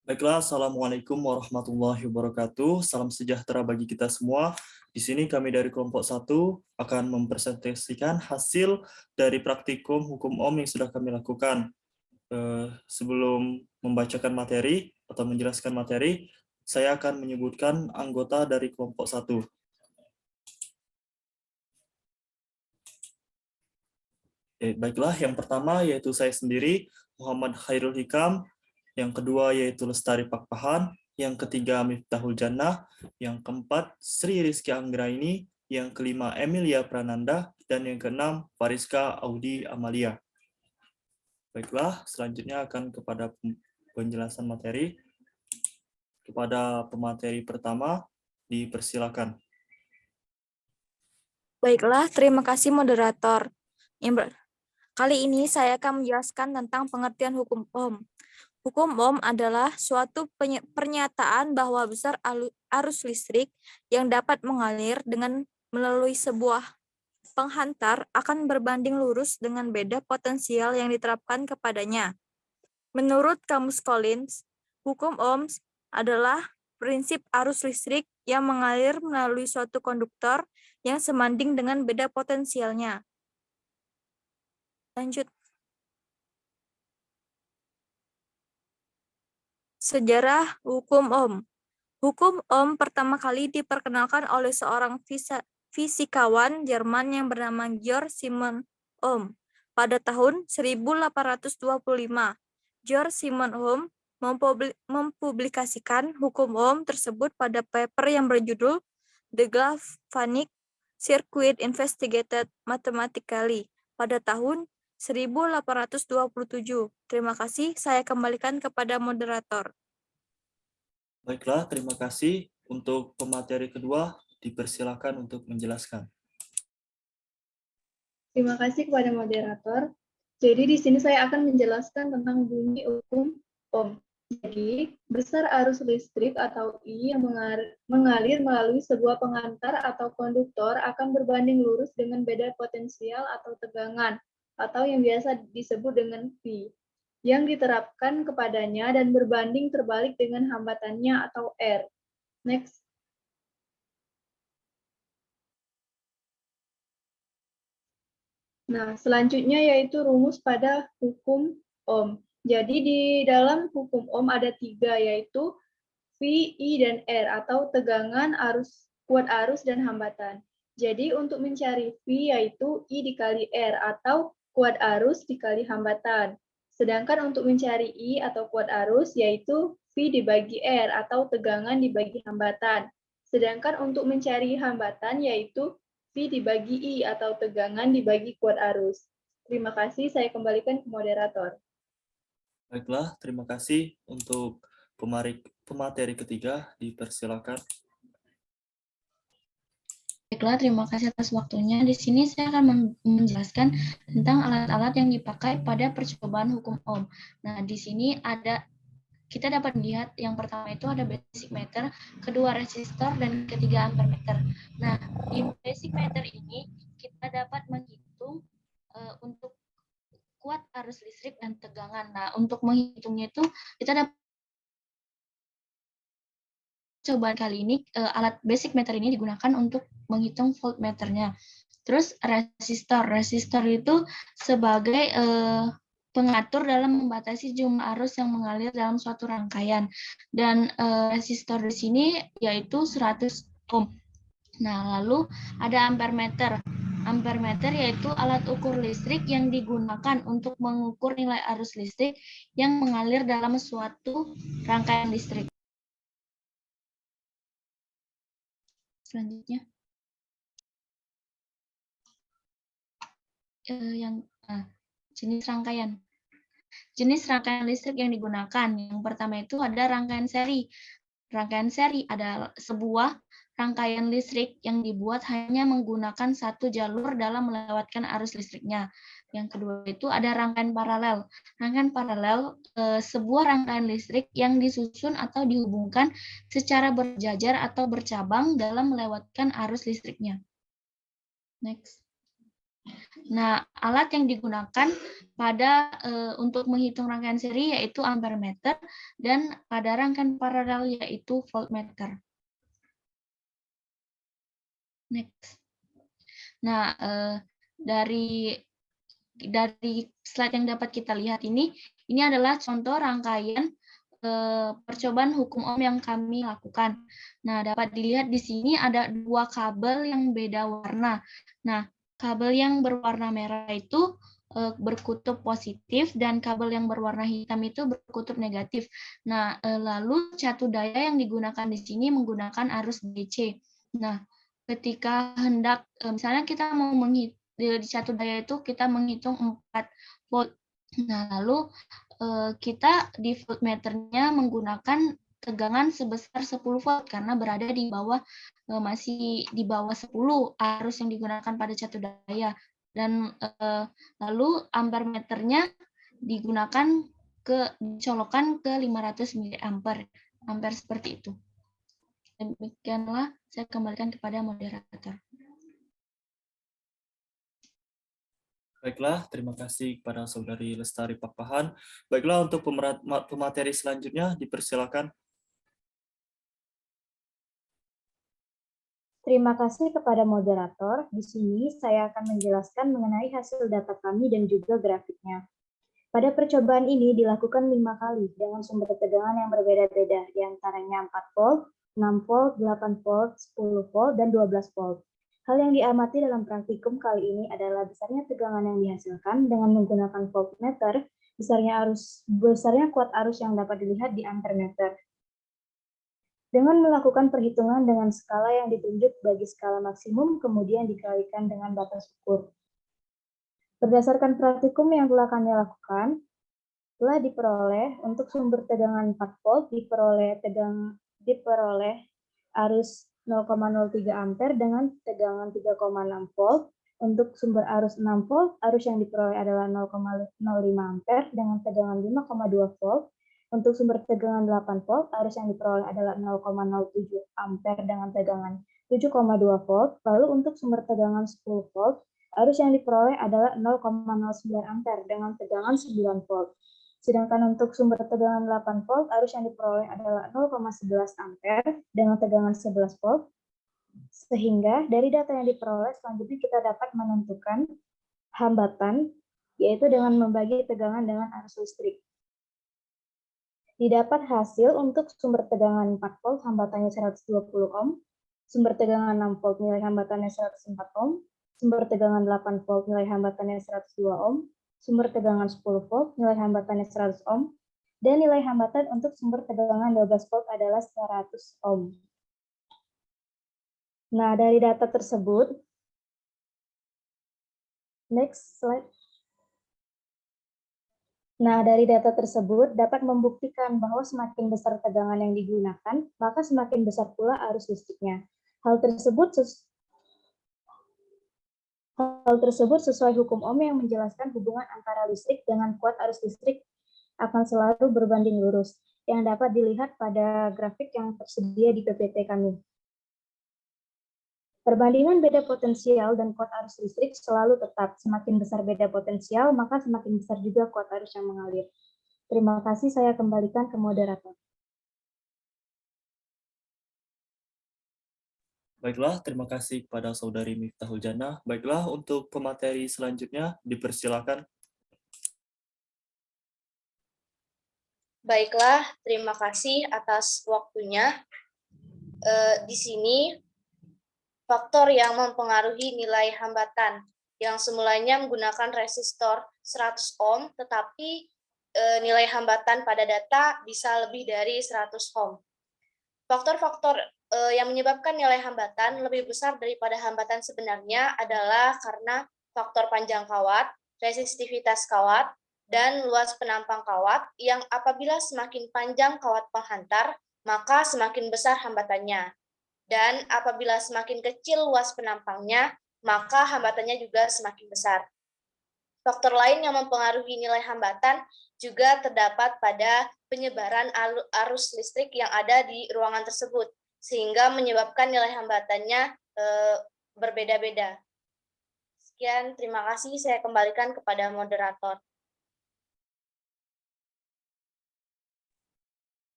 Baiklah, Assalamualaikum warahmatullahi wabarakatuh. Salam sejahtera bagi kita semua. Di sini kami dari kelompok 1 akan mempresentasikan hasil dari praktikum hukum OM yang sudah kami lakukan. Sebelum membacakan materi atau menjelaskan materi, saya akan menyebutkan anggota dari kelompok 1. Baiklah, yang pertama yaitu saya sendiri, Muhammad Khairul Hikam. Yang kedua yaitu Lestari Pakpahan, yang ketiga Miftahul Jannah, yang keempat Sri Rizky Anggraini, yang kelima Emilia Prananda, dan yang keenam Fariska Audi Amalia. Baiklah, selanjutnya akan kepada penjelasan materi. Kepada pemateri pertama, dipersilakan. Baiklah, terima kasih moderator. Kali ini saya akan menjelaskan tentang pengertian hukum OM. Hukum OM adalah suatu pernyataan bahwa besar arus listrik yang dapat mengalir dengan melalui sebuah penghantar akan berbanding lurus dengan beda potensial yang diterapkan kepadanya. Menurut Kamus Collins, hukum Ohm adalah prinsip arus listrik yang mengalir melalui suatu konduktor yang sebanding dengan beda potensialnya. Lanjut. Sejarah hukum Ohm. Hukum Ohm pertama kali diperkenalkan oleh seorang fisikawan Jerman yang bernama Georg Simon Ohm pada tahun 1825. Georg Simon Ohm mempublikasikan hukum Ohm tersebut pada paper yang berjudul The Galvanic Circuit Investigated Mathematically pada tahun 1827. Terima kasih, saya kembalikan kepada moderator. Baiklah, terima kasih. Untuk pemateri kedua, dipersilakan untuk menjelaskan. Terima kasih kepada moderator. Jadi di sini saya akan menjelaskan tentang bunyi hukum Ohm. Jadi, besar arus listrik atau I yang mengalir melalui sebuah pengantar atau konduktor akan berbanding lurus dengan beda potensial atau tegangan, atau yang biasa disebut dengan V, yang diterapkan kepadanya dan berbanding terbalik dengan hambatannya atau R. Next. Nah, selanjutnya yaitu rumus pada hukum Ohm. Jadi di dalam hukum Ohm ada 3, yaitu V, I, dan R, atau tegangan, arus, kuat arus, dan hambatan. Jadi untuk mencari V yaitu I dikali R, atau kuat arus dikali hambatan. Sedangkan untuk mencari I atau kuat arus yaitu V dibagi R, atau tegangan dibagi hambatan. Sedangkan untuk mencari hambatan yaitu V dibagi I atau tegangan dibagi kuat arus. Terima kasih, saya kembalikan ke moderator. Baiklah, terima kasih. Untuk pemateri ketiga, dipersilakan. Baiklah, terima kasih atas waktunya. Di sini saya akan menjelaskan tentang alat-alat yang dipakai pada percobaan hukum Ohm. Nah, di sini kita dapat melihat yang pertama itu ada basic meter, kedua resistor, dan ketiga ampermeter. Nah, di basic meter ini kita dapat menghitung untuk kuat arus listrik dan tegangan. Nah, untuk menghitungnya itu kita dapat cobaan kali ini alat basic meter ini digunakan untuk menghitung voltmeternya. Terus resistor itu sebagai pengatur dalam membatasi jumlah arus yang mengalir dalam suatu rangkaian. Dan resistor di sini yaitu 100 ohm. Nah, lalu ada ampermeter. Ampermeter yaitu alat ukur listrik yang digunakan untuk mengukur nilai arus listrik yang mengalir dalam suatu rangkaian listrik. Selanjutnya. Jenis rangkaian. Jenis rangkaian listrik yang digunakan. Yang pertama itu ada rangkaian seri. Rangkaian seri adalah sebuah rangkaian listrik yang dibuat hanya menggunakan satu jalur dalam melewatkan arus listriknya. Yang kedua itu ada rangkaian paralel. Rangkaian paralel sebuah rangkaian listrik yang disusun atau dihubungkan secara berjajar atau bercabang dalam melewatkan arus listriknya. Next. Nah, alat yang digunakan pada untuk menghitung rangkaian seri yaitu ampermeter dan pada rangkaian paralel yaitu voltmeter. Next. Nah, dari slide yang dapat kita lihat ini adalah contoh rangkaian percobaan hukum Ohm yang kami lakukan. Nah, dapat dilihat di sini ada 2 kabel yang beda warna. Nah, kabel yang berwarna merah itu berkutub positif dan kabel yang berwarna hitam itu berkutub negatif. Nah, lalu catu daya yang digunakan di sini menggunakan arus DC. Nah, ketika hendak misalnya kita mau menghitung di catu daya itu kita menghitung 4 volt. Nah, lalu kita di voltmeternya menggunakan tegangan sebesar 10 volt karena berada di bawah masih di bawah 10 arus yang digunakan pada catu daya. Dan lalu ampermeternya digunakan dicolokkan ke 500 mA ampere seperti itu. Demikianlah saya kembalikan kepada moderator. Baiklah, terima kasih kepada Saudari Lestari Pakpahan. Baiklah, untuk pemateri selanjutnya dipersilakan. Terima kasih kepada moderator. Di sini saya akan menjelaskan mengenai hasil data kami dan juga grafiknya. Pada percobaan ini dilakukan 5 kali dengan sumber tegangan yang berbeda-beda, diantaranya 4 volt, 6 volt, 8 volt, 10 volt, dan 12 volt. Hal yang diamati dalam praktikum kali ini adalah besarnya tegangan yang dihasilkan dengan menggunakan voltmeter, besarnya kuat arus yang dapat dilihat di ampermeter. Dengan melakukan perhitungan dengan skala yang ditunjuk bagi skala maksimum, kemudian dikalikan dengan batas ukur. Berdasarkan praktikum yang telah kami lakukan, telah diperoleh untuk sumber tegangan 4 volt diperoleh arus 0,03 ampere dengan tegangan 3,6 volt. Untuk sumber arus 6 volt, arus yang diperoleh adalah 0,05 ampere dengan tegangan 5,2 volt. Untuk sumber tegangan 8 volt, arus yang diperoleh adalah 0,07 ampere dengan tegangan 7,2 volt. Lalu untuk sumber tegangan 10 volt, arus yang diperoleh adalah 0,09 ampere dengan tegangan 9 volt. Sedangkan untuk sumber tegangan 8 volt, arus yang diperoleh adalah 0,11 ampere dengan tegangan 11 volt. Sehingga dari data yang diperoleh, selanjutnya kita dapat menentukan hambatan, yaitu dengan membagi tegangan dengan arus listrik. Didapat hasil untuk sumber tegangan 4 volt, hambatannya 120 ohm, sumber tegangan 6 volt, nilai hambatannya 104 ohm, sumber tegangan 8 volt, nilai hambatannya 102 ohm, sumber tegangan 10 volt, nilai hambatannya 100 ohm, dan nilai hambatan untuk sumber tegangan 12 volt adalah 100 ohm. Nah, dari data tersebut, next slide. Nah, dari data tersebut dapat membuktikan bahwa semakin besar tegangan yang digunakan, maka semakin besar pula arus listriknya. Hal tersebut sesuai hukum Ohm yang menjelaskan hubungan antara listrik dengan kuat arus listrik akan selalu berbanding lurus, yang dapat dilihat pada grafik yang tersedia di PPT kami. Perbandingan beda potensial dan kuat arus listrik selalu tetap. Semakin besar beda potensial, maka semakin besar juga kuat arus yang mengalir. Terima kasih, saya kembalikan ke moderator. Baiklah, terima kasih kepada Saudari Miftahul Jannah. Baiklah, untuk pemateri selanjutnya dipersilakan. Baiklah, terima kasih atas waktunya. Di sini faktor yang mempengaruhi nilai hambatan yang semulanya menggunakan resistor 100 ohm, tetapi nilai hambatan pada data bisa lebih dari 100 ohm. Faktor-faktor yang menyebabkan nilai hambatan lebih besar daripada hambatan sebenarnya adalah karena faktor panjang kawat, resistivitas kawat, dan luas penampang kawat yang apabila semakin panjang kawat penghantar, maka semakin besar hambatannya. Dan apabila semakin kecil luas penampangnya, maka hambatannya juga semakin besar. Faktor lain yang mempengaruhi nilai hambatan juga terdapat pada penyebaran arus listrik yang ada di ruangan tersebut, sehingga menyebabkan nilai hambatannya berbeda-beda. Sekian, terima kasih. Saya kembalikan kepada moderator.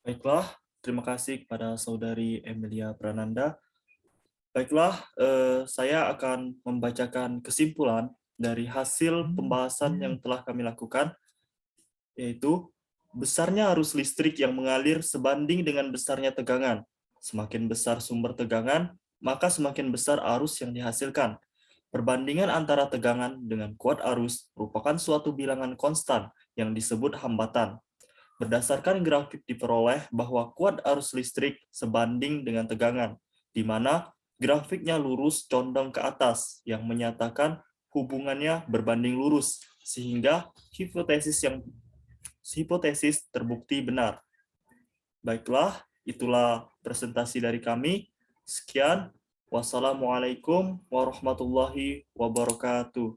Baiklah, terima kasih kepada Saudari Emilia Prananda. Baiklah, saya akan membacakan kesimpulan dari hasil pembahasan yang telah kami lakukan, yaitu besarnya arus listrik yang mengalir sebanding dengan besarnya tegangan. Semakin besar sumber tegangan, maka semakin besar arus yang dihasilkan. Perbandingan antara tegangan dengan kuat arus merupakan suatu bilangan konstan yang disebut hambatan. Berdasarkan grafik diperoleh bahwa kuat arus listrik sebanding dengan tegangan, di mana grafiknya lurus condong ke atas yang menyatakan hubungannya berbanding lurus, sehingga hipotesis terbukti benar. Baiklah, itulah presentasi dari kami. Sekian. Wassalamualaikum warahmatullahi wabarakatuh.